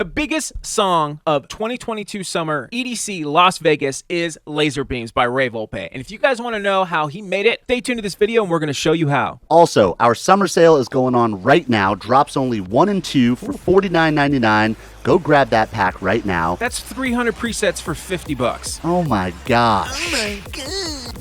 biggest song of 2022 summer EDC Las Vegas is Laserbeams by Ray Volpe. And if you guys want to know how he made it, stay tuned to this video and we're going to show you how. Also, our summer sale is going on right now. Drops only 1 and 2 for $49.99. Go grab that pack right now. That's 300 presets for 50 bucks. Oh my gosh. Oh my god.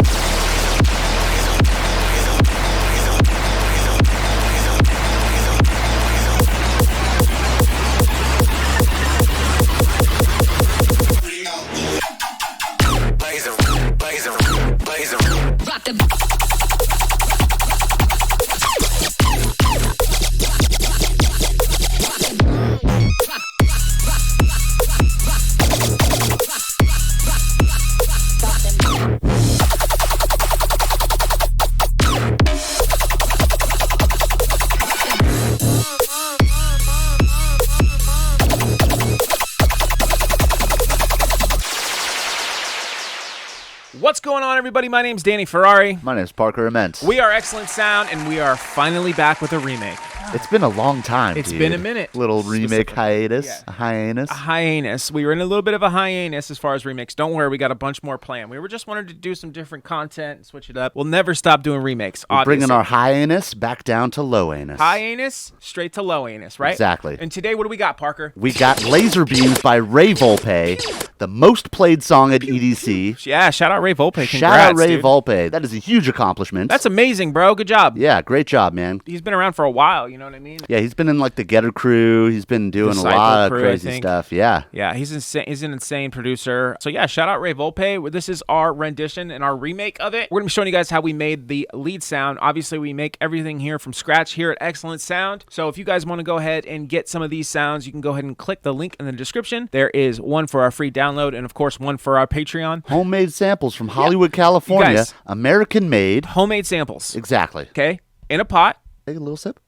What's going on, everybody? My name's Danny Ferrari. My name's Parker Immense. We are Excellent Sound, and we are finally back with a remake. It's been a long time, It's been a minute. Little remake hiatus. Yeah. A hiatus. A hiatus. We were in a little bit of a hiatus as far as remakes. Don't worry, we got a bunch more planned. We were just wanted to do some different content and switch it up. We'll never stop doing remakes. We're bringing our hiatus back down to low anus. High anus, straight to low anus, right? Exactly. And today, what do we got, Parker? We got Laserbeams by Ray Volpe, the most played song at EDC. Yeah, shout out Ray Volpe. Congrats, Shout out Ray dude. Volpe. That is a huge accomplishment. That's amazing, bro. Good job. Yeah, great job, man. He's been around for a while, you know what I mean? Yeah, he's been in like the Getter crew. He's been doing Disciple a lot crew, of I crazy think. stuff. Yeah. Yeah, he's insane. He's an insane producer. So yeah, shout out Ray Volpe. This is our rendition and our remake of it. We're gonna be showing you guys how we made the lead sound. Obviously, we make everything here from scratch here at Excellent Sound. So if you guys want to go ahead and get some of these sounds, you can go ahead and click the link in the description. There is one for our free download and of course one for our Patreon. Homemade samples from Hollywood, California. guys. American made. Homemade samples. Exactly. Okay, in a pot. Take a little sip.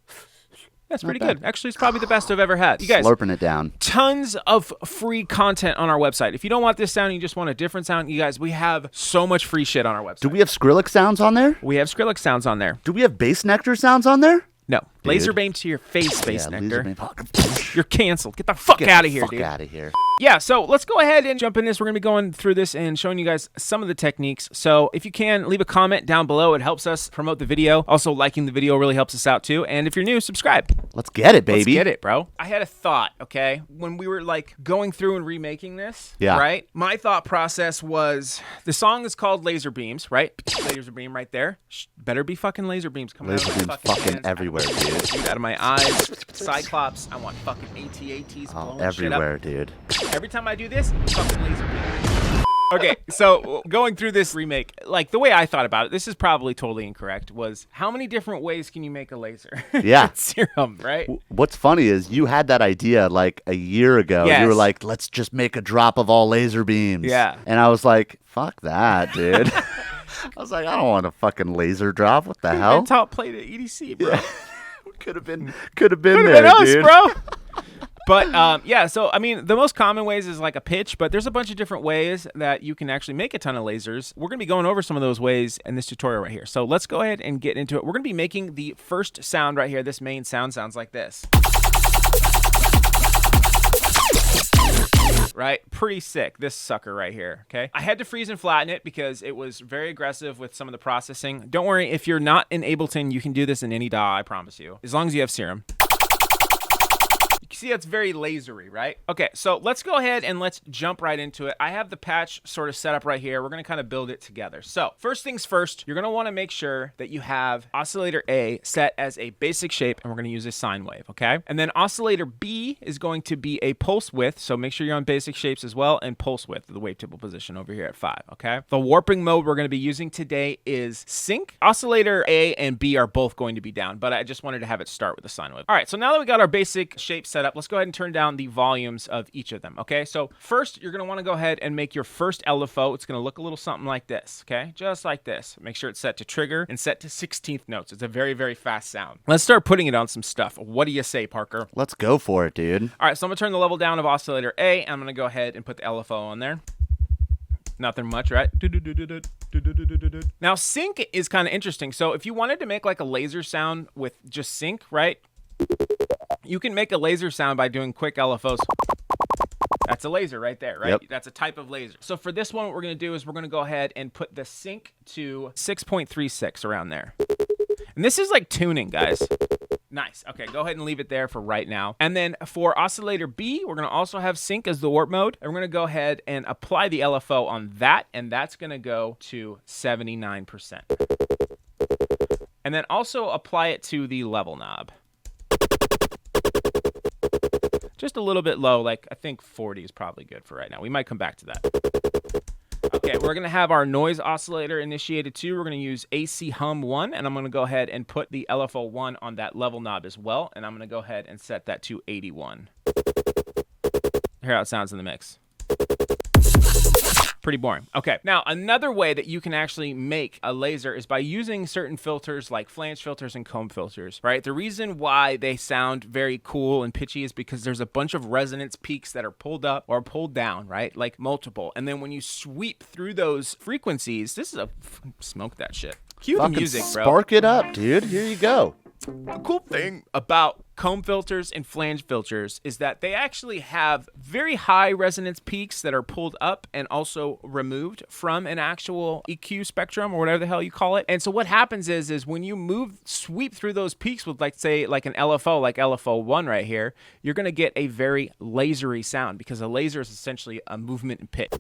That's Not pretty bad. good. Actually, it's probably the best I've ever had. You guys, Slurping it down. tons of free content on our website. If you don't want this sound, you just want a different sound, you guys, we have so much free shit on our website. Do we have Skrillex sounds on there? We have Skrillex sounds on there. Do we have Bass Nectar sounds on there? No. Dude. Laserbeam to your face, Space Yeah, Nectar. Laserbeam. You're canceled. Get the fuck out of here, Fuck dude. out of here. Yeah, so let's go ahead and jump in this. We're going to be going through this and showing you guys some of the techniques. So if you can, leave a comment down below. It helps us promote the video. Also, liking the video really helps us out too. And if you're new, subscribe. Let's get it, baby. Let's get it, bro. I had a thought, okay? When we were like going through and remaking this, Yeah. right? My thought process was the song is called Laserbeams, right? Laserbeam right there. Better be fucking laserbeams coming out of my Laserbeams fucking fucking hands. everywhere, dude. Out of my eyes. Cyclops. I want fucking AT-ATs Oh, blowing shit up. everywhere, dude. Every time I do this, fucking Laserbeam. Okay, so going through this remake, like the way I thought about it, this is probably totally incorrect, was how many different ways can you make a laser? Yeah. Serum, right? What's funny is you had that idea like a year ago. Yes. You were like, let's just make a drop of all laser beams. Yeah. And I was like, fuck that, dude. I was like, I don't want a fucking laser drop. What the hell? That's how it played at EDC, bro. Yeah. Could have been there, Been us, dude. bro. But yeah, so I mean, the most common ways is like a pitch, but there's a bunch of different ways that you can actually make a ton of lasers. We're gonna be going over some of those ways in this tutorial right here. So let's go ahead and get into it. We're gonna be making the first sound right here. This main sound sounds like this. Right? Pretty sick, this sucker right here, okay? I had to freeze and flatten it because it was very aggressive with some of the processing. Don't worry, if you're not in Ableton, you can do this in any DAW, I promise you. As long as you have Serum. You see, that's very lasery, right? Okay, so let's go ahead and let's jump right into it. I have the patch sort of set up right here. We're gonna kind of build it together. So first things first, you're gonna wanna make sure that you have oscillator A set as a basic shape, and we're gonna use a sine wave, okay? And then oscillator B is going to be a pulse width, so make sure you're on basic shapes as well, and pulse width, the wavetable position over here at 5, okay? The warping mode we're gonna be using today is sync. Oscillator A and B are both going to be down, but I just wanted to have it start with a sine wave. All right, so now that we got our basic shape set up, let's go ahead and turn down the volumes of each of them, okay? So first, you're gonna wanna go ahead and make your first LFO. It's gonna look a little something like this, okay? Just like this. Make sure it's set to trigger and set to 16th notes. It's a very, very fast sound. Let's start putting it on some stuff. What do you say, Parker? Let's go for it, dude. All right, so I'm gonna turn the level down of oscillator A, and I'm gonna go ahead and put the LFO on there. Nothing much, right? Now, sync is kind of interesting. So if you wanted to make like a laser sound with just sync, right? You can make a laser sound by doing quick LFOs. That's a laser right there, right? Yep. That's a type of laser. So for this one, what we're going to do is we're going to go ahead and put the sync to 6.36 around there. And this is like tuning, guys. Nice. Okay, go ahead and leave it there for right now. And then for oscillator B, we're going to also have sync as the warp mode. And we're going to go ahead and apply the LFO on that, and that's going to go to 79%. And then also apply it to the level knob. Just a little bit low, like I think 40 is probably good for right now. We might come back to that. Okay, we're going to have our noise oscillator initiated too. We're going to use AC hum 1, and I'm going to go ahead and put the LFO 1 on that level knob as well, and I'm going to go ahead and set that to 81. Hear how it sounds in the mix. Pretty boring. Okay, now another way that you can actually make a laser is by using certain filters like flange filters and comb filters, right? The reason why they sound very cool and pitchy is because there's a bunch of resonance peaks that are pulled up or pulled down, right? Like multiple. And then when you sweep through those frequencies, this is a... Smoke that shit. Cue the music, bro. Spark it up, dude. Here you go. The cool thing about comb filters and flange filters is that they actually have very high resonance peaks that are pulled up and also removed from an actual EQ spectrum or whatever the hell you call it. And so what happens is when you sweep through those peaks with, like, say, like an LFO, like LFO 1 right here, you're going to get a very lasery sound because a laser is essentially a movement in pitch.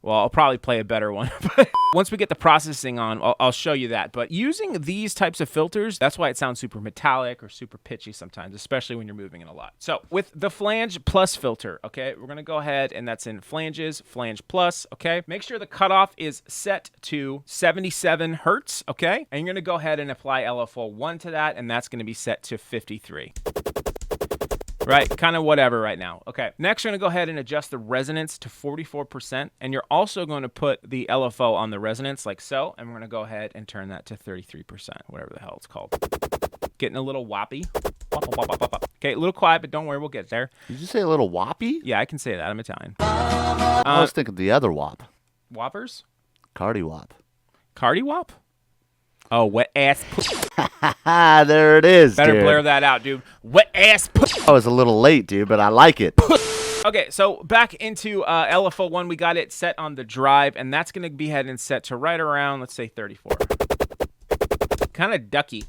Well, I'll probably play a better one. But once we get the processing on, I'll show you that. But using these types of filters, that's why it sounds super metallic or super pitchy sometimes, especially when you're moving it a lot. So with the Flange Plus filter, okay, we're going to go ahead, and that's in Flanges, Flange Plus, okay? Make sure the cutoff is set to 77 hertz, okay? And you're going to go ahead and apply LFO 1 to that, and that's going to be set to 53. Right, kind of whatever right now. Okay, next we're going to go ahead and adjust the resonance to 44%, and you're also going to put the LFO on the resonance like so, and we're going to go ahead and turn that to 33%, whatever the hell it's called. Getting a little whoppy. Okay, a little quiet, but don't worry, we'll get there. Did you say a little whoppy? Yeah, I can say that. I'm Italian. I was thinking the other whop. Whoppers? Cardi whop. Cardi whop? Oh, wet ass. There it is, Better dude. blare that out, dude. Wet ass. I was a little late, dude, but I like it. Okay, so back into LFO 1, we got it set on the drive, and that's going to be heading set to right around, let's say, 34. Kind of ducky.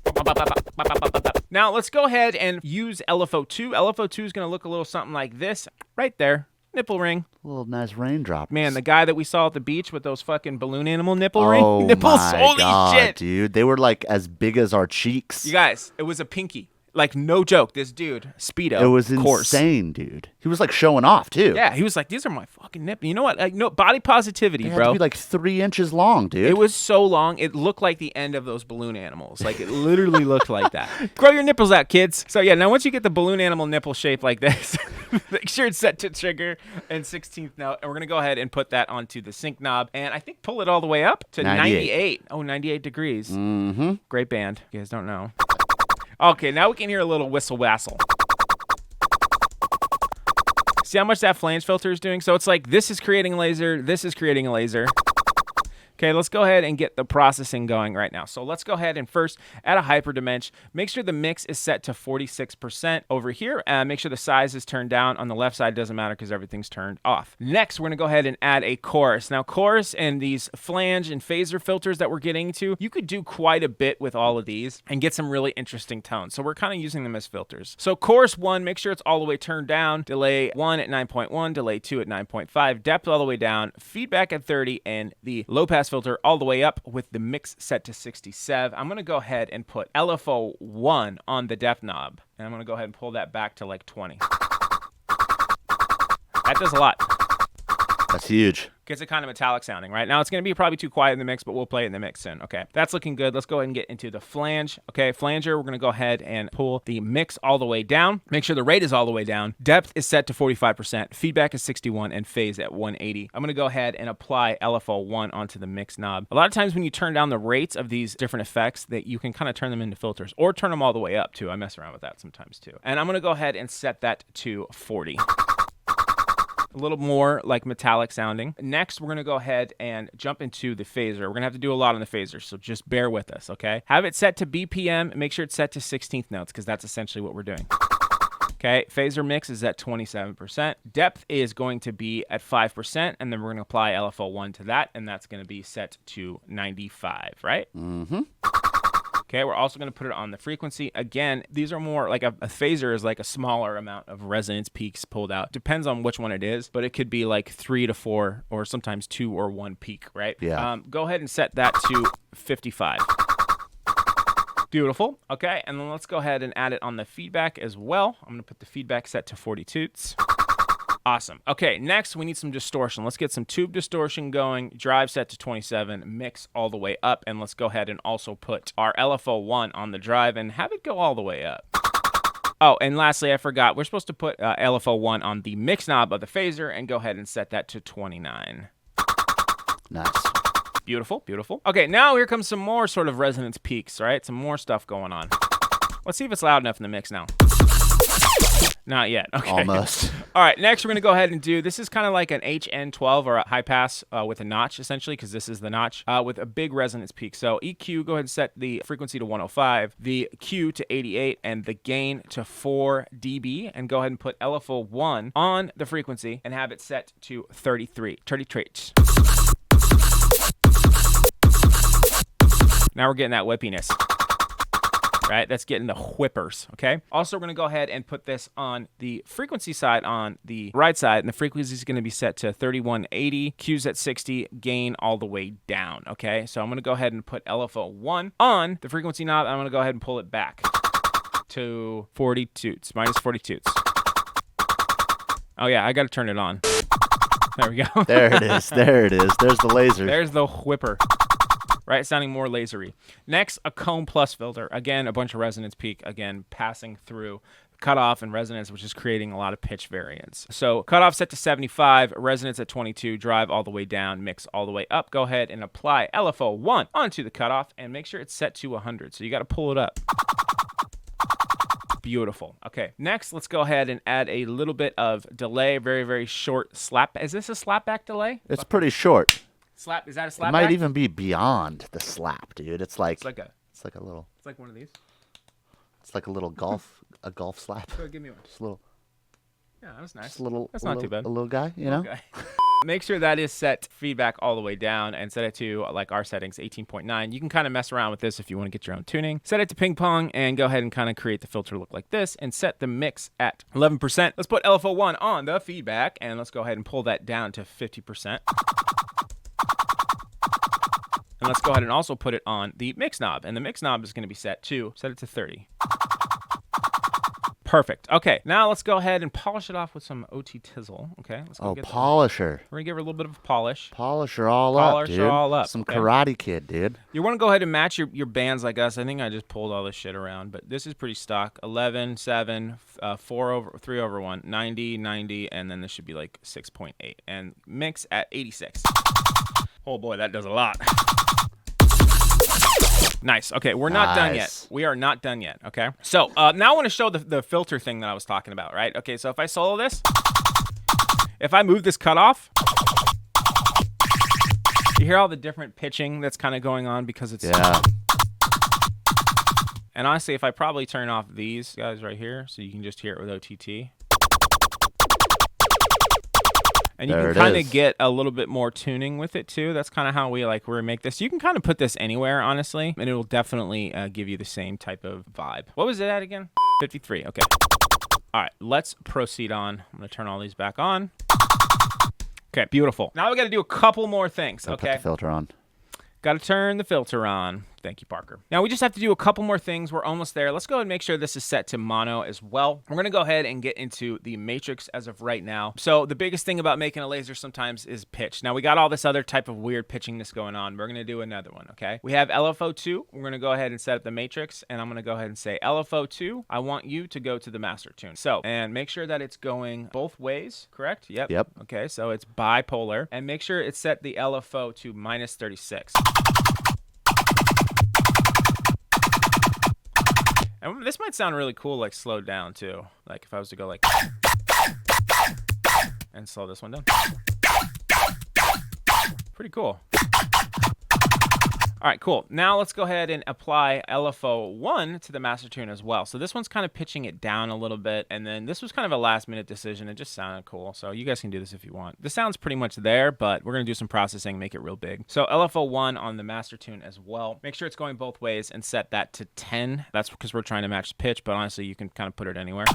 Now, let's go ahead and use LFO 2. LFO 2 is going to look a little something like this right there. Nipple ring. A little nice raindrop. Man, the guy that we saw at the beach with those fucking balloon animal nipple ring. Oh, Nipples, my holy God, shit. dude. They were like as big as our cheeks. You guys, it was a pinky. Like, no joke, this dude, Speedo. It was course. insane, dude. He was like showing off, too. Yeah, he was like, these are my fucking nipples. You know what? Like, no, body positivity, They had bro. to be like 3 inches long, dude. It was so long, it looked like the end of those balloon animals. Like, it literally looked like that. Grow your nipples out, kids. So, yeah, now once you get the balloon animal nipple shape like this, make sure it's set to trigger and 16th note. And we're going to go ahead and put that onto the sync knob. And I think pull it all the way up to 98. Oh, 98 degrees. Mm-hmm. Great band. You guys don't know. Okay, now we can hear a little whistle wassle. See how much that flange filter is doing? So it's like this is creating a laser, this is creating a laser. Okay, let's go ahead and get the processing going right now. So let's go ahead and first add a hyperdimension. Make sure the mix is set to 46% over here. Make sure the size is turned down. On the left side, doesn't matter because everything's turned off. Next, we're going to go ahead and add a chorus. Now, chorus and these flange and phaser filters that we're getting to, you could do quite a bit with all of these and get some really interesting tones. So we're kind of using them as filters. So chorus 1, make sure it's all the way turned down. Delay 1 at 9.1, delay 2 at 9.5, depth all the way down, feedback at 30, and the low pass filter all the way up with the mix set to 67. I'm going to go ahead and put LFO 1 on the depth knob, and I'm going to go ahead and pull that back to like 20. That does a lot. That's huge. Gets it kind of metallic sounding, right? Now, it's going to be probably too quiet in the mix, but we'll play it in the mix soon. Okay, that's looking good. Let's go ahead and get into the flange. Okay, flanger, we're going to go ahead and pull the mix all the way down. Make sure the rate is all the way down. Depth is set to 45%. Feedback is 61 and phase at 180. I'm going to go ahead and apply LFO 1 onto the mix knob. A lot of times when you turn down the rates of these different effects, that you can kind of turn them into filters or turn them all the way up too. I mess around with that sometimes too. And I'm going to go ahead and set that to 40. A little more like metallic sounding. Next, we're going to go ahead and jump into the phaser. We're going to have to do a lot on the phaser, so just bear with us, okay? Have it set to BPM. Make sure it's set to 16th notes because that's essentially what we're doing. Okay, phaser mix is at 27%. Depth is going to be at 5%, and then we're going to apply LFO1 to that, and that's going to be set to 95, right? Mm-hmm. Okay, we're also going to put it on the frequency. Again, these are more like a phaser is like a smaller amount of resonance peaks pulled out. Depends on which one it is, but it could be like 3 to 4 or sometimes 2 or 1 peak, right? Yeah. Go ahead and set that to 55. Beautiful. Okay, and then let's go ahead and add it on the feedback as well. I'm going to put the feedback set to 40 toots. Awesome. Okay, next we need some distortion. Let's get some tube distortion going. Drive set to 27, mix all the way up, and let's go ahead and also put our LFO1 on the drive and have it go all the way up. Oh, and lastly, I forgot, we're supposed to put LFO1 on the mix knob of the phaser and go ahead and set that to 29. Nice. Beautiful, beautiful. Okay, now here comes some more sort of resonance peaks, right? Some more stuff going on. Let's see if it's loud enough in the mix now. Not yet. Okay. Almost. All right, next we're going to go ahead and do, this is kind of like an HN12 or a high pass with a notch, essentially, because this is the notch, with a big resonance peak. So EQ, go ahead and set the frequency to 105, the Q to 88, and the gain to 4 dB, and go ahead and put LFO1 on the frequency and have it set to 33. 33. Now we're getting that whippiness. Right? That's getting the whippers, okay? Also, we're going to go ahead and put this on the frequency side on the right side, and the frequency is going to be set to 3180, Q's at 60, gain all the way down, okay? So I'm going to go ahead and put LFO1 on the frequency knob, and I'm going to go ahead and pull it back to 40 toots, minus 40 toots. Oh, yeah, I got to turn it on. There we go. There it is. There it is. There's the laser. There's the whipper. Right, sounding more lasery. Next, a comb plus filter. Again, a bunch of resonance peak. Again, passing through cutoff and resonance, which is creating a lot of pitch variance. So cutoff set to 75, resonance at 22, drive all the way down, mix all the way up. Go ahead and apply LFO1 onto the cutoff and make sure it's set to 100. So you got to pull it up. Beautiful. Okay, next, let's go ahead and add a little bit of delay, very, very short slap. Is this a slapback delay? It's pretty short. Slap, is that a slapback? It might even be beyond the slap, dude. It's like a little. It's like one of these. It's like a little golf slap. Go ahead, give me one. Just a little. Yeah, that was nice. Just a little. That's not too bad. A little guy, you know. Okay. Make sure that is set feedback all the way down and set it to like our settings 18.9. You can kind of mess around with this if you want to get your own tuning. Set it to ping pong and go ahead and kind of create the filter look like this and set the mix at 11%. Let's put LFO1 on the feedback and let's go ahead and pull that down to 50%. And let's go ahead and also put it on the mix knob. And the mix knob is going to be set it to 30. Perfect. Okay, now let's go ahead and polish it off with some OT Tizzle. Okay, let's go get polisher. We're going to give her a little bit of a polish. Polish her all up, dude. Polish her all up. Some Karate Kid, dude. You want to go ahead and match your bands like us. I think I just pulled all this shit around, but this is pretty stock. 11, 7, 4 over, 3 over 1, 90, 90, and then this should be like 6.8. And mix at 86. Oh boy, that does a lot. Nice. Okay, we're not done yet. We are not done yet, okay? So now I want to show the filter thing that I was talking about, right? Okay, so if I solo this, if I move this cutoff, you hear all the different pitching that's kind of going on because it's... Yeah. And honestly, if I probably turn off these guys right here, so you can just hear it with OTT. And you can kind of get a little bit more tuning with it too. That's kind of how we remake this. You can kind of put this anywhere, honestly, and it will definitely give you the same type of vibe. What was it at again? 53. Okay. All right, let's proceed on. I'm going to turn all these back on. Okay, beautiful. Now we got to do a couple more things, okay? Put the filter on. Got to turn the filter on. Thank you, Parker. Now we just have to do a couple more things. We're almost there. Let's go ahead and make sure this is set to mono as well. We're going to go ahead and get into the matrix as of right now. So the biggest thing about making a laser sometimes is pitch. Now we got all this other type of weird pitchingness going on. We're going to do another one, okay? We have LFO2. We're going to go ahead and set up the matrix, and I'm going to go ahead and say, LFO2, I want you to go to the master tune. So, and make sure that it's going both ways, correct? Yep. Okay, so it's bipolar. And make sure it's set the LFO to minus 36. And this might sound really cool, like slowed down too. Like if I was to go like, and slow this one down. Pretty cool. All right, cool. Now let's go ahead and apply LFO1 to the master tune as well. So this one's kind of pitching it down a little bit, and then this was kind of a last-minute decision. It just sounded cool, so you guys can do this if you want. The sound's pretty much there, but we're going to do some processing, make it real big. So LFO1 on the master tune as well. Make sure it's going both ways and set that to 10. That's because we're trying to match pitch, but honestly, you can kind of put it anywhere.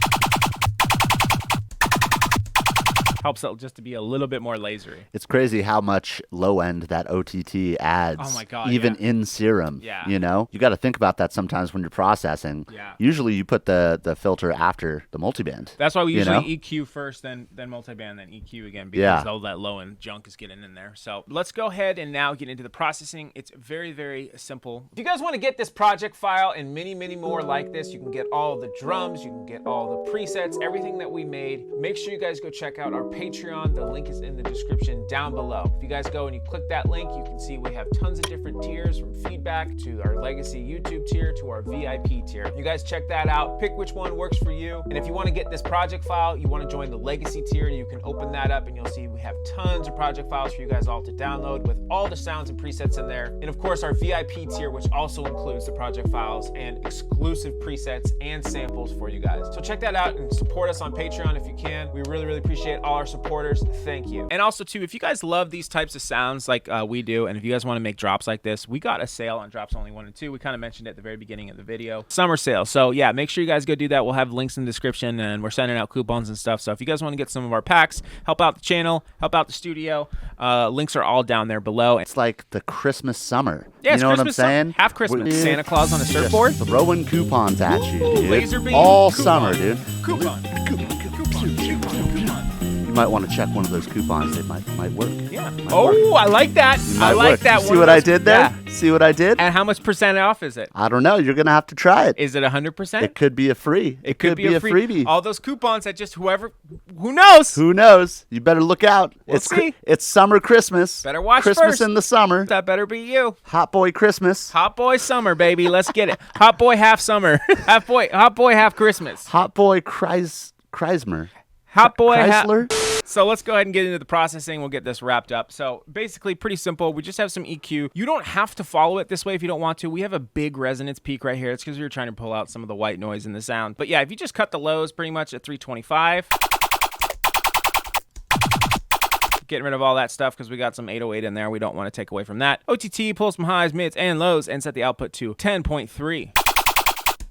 Helps it just to be a little bit more lasery. It's crazy how much low end that OTT adds. Oh my God, even in Serum. Yeah. You know, you got to think about that sometimes when you're processing. Yeah. Usually you put the filter after the multiband. That's why we usually EQ first, then multiband, then EQ again, because all that low end junk is getting in there. So let's go ahead and now get into the processing. It's very, very simple. If you guys want to get this project file and many, many more like this, you can get all the drums, you can get all the presets, everything that we made. Make sure you guys go check out our Patreon. The link is in the description down below. If you guys go and you click that link, you can see we have tons of different tiers, from feedback to our legacy YouTube tier to our VIP tier. You guys check that out, pick which one works for you. And if you want to get this project file, you want to join the legacy tier, you can open that up and you'll see we have tons of project files for you guys all to download with all the sounds and presets in there. And of course our VIP tier, which also includes the project files and exclusive presets and samples for you guys. So check that out and support us on Patreon if you can. We really, really appreciate all our supporters. Thank you. And also too, if you guys love these types of sounds like we do, and if you guys want to make drops like this, we got a sale on drops only 1 and 2. We kind of mentioned it at the very beginning of the video. Summer sale. So yeah, make sure you guys go do that. We'll have links in the description, and we're sending out coupons and stuff. So if you guys want to get some of our packs, help out the channel, help out the studio, links are all down there below. It's like the Christmas summer. Yeah, you know Christmas, what I'm saying? Half Christmas. Santa Claus on a surfboard. Just throwing coupons at you, dude. Laserbeam, all coupon. summer, dude. Coupon. You might want to check one of those coupons. They might work. Yeah. Might Oh, work. I like that. I Might like work. that. See what I did there? Yeah. See what I did? And how much percent off is it? I don't know. You're gonna have to try it. Is it 100%? It could be a free. It could be a freebie. All those coupons that just who knows? Who knows? You better look out. We'll see. It's summer Christmas. Better watch Christmas first. in the summer. That better be you. Hot boy Christmas. Hot boy summer, baby. Let's get it. Hot boy half summer. Hot boy half Christmas. Hot boy Kreismer. Hot boy Chrysler. So let's go ahead and get into the processing. We'll get this wrapped up. So basically pretty simple. We just have some EQ. You don't have to follow it this way if you don't want to. We have a big resonance peak right here. It's because we were trying to pull out some of the white noise in the sound. But yeah, if you just cut the lows pretty much at 325. Getting rid of all that stuff because we got some 808 in there. We don't want to take away from that. OTT, pull some highs, mids, and lows, and set the output to 10.3.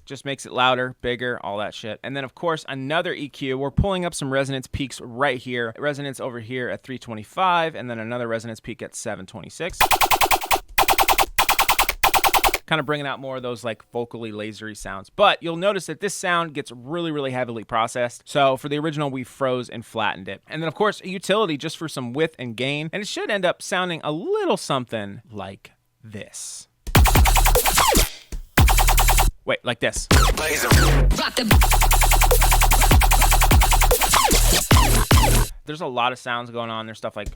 Just makes it louder, bigger, all that shit. And then, of course, another EQ. We're pulling up some resonance peaks right here. Resonance over here at 325, and then another resonance peak at 726. Kind of bringing out more of those like vocally lasery sounds. But you'll notice that this sound gets really, really heavily processed. So for the original, we froze and flattened it. And then, of course, a utility just for some width and gain. And it should end up sounding a little something like this. Wait, like this. There's a lot of sounds going on. There's stuff like...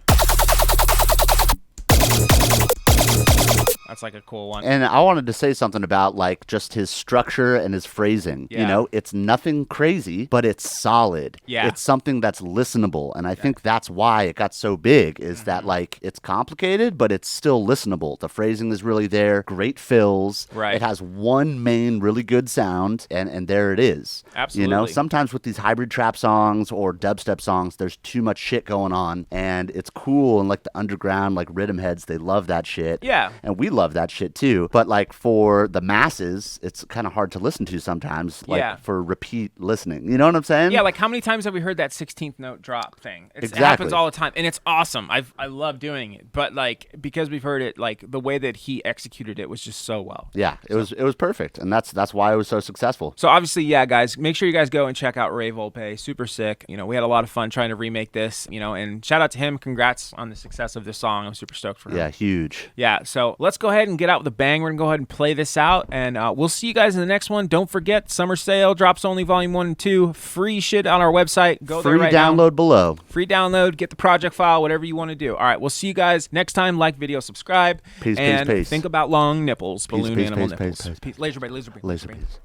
That's like a cool one. And I wanted to say something about like just his structure and his phrasing. Yeah. You know, it's nothing crazy, but it's solid. Yeah. It's something that's listenable. And I think that's why it got so big is that like it's complicated, but it's still listenable. The phrasing is really there. Great fills. Right. It has one main really good sound and there it is. Absolutely. You know, sometimes with these hybrid trap songs or dubstep songs, there's too much shit going on and it's cool and like the underground, like rhythm heads, they love that shit. Yeah. And we love that shit too. But like for the masses, it's kind of hard to listen to sometimes, like for repeat listening. You know what I'm saying? Yeah, like how many times have we heard that 16th note drop thing? It Exactly. happens all the time, and it's awesome. I love doing it. But like because we've heard it, like the way that he executed it was just so well. Yeah, it was perfect, and that's why it was so successful. So obviously, yeah, guys, make sure you guys go and check out Ray Volpe. Super sick. You know, we had a lot of fun trying to remake this. You know, and shout out to him. Congrats on the success of this song. I'm super stoked for him. Yeah, huge. Yeah, so let's go ahead and get out with a bang. We're gonna go ahead and play this out, and we'll see you guys in the next one. Don't forget, summer sale, drops only, volume 1 and 2, free shit on our website. Go there right now. Free download below. Free download, get the project file, whatever you want to do. All right, we'll see you guys next time. Like video, subscribe, Peace, and peace. think about long nipples, balloon peace, animal peace, nipples. peace, peace. Laserbeam, Laserbeam, Laserbeams.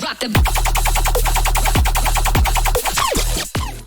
Rock the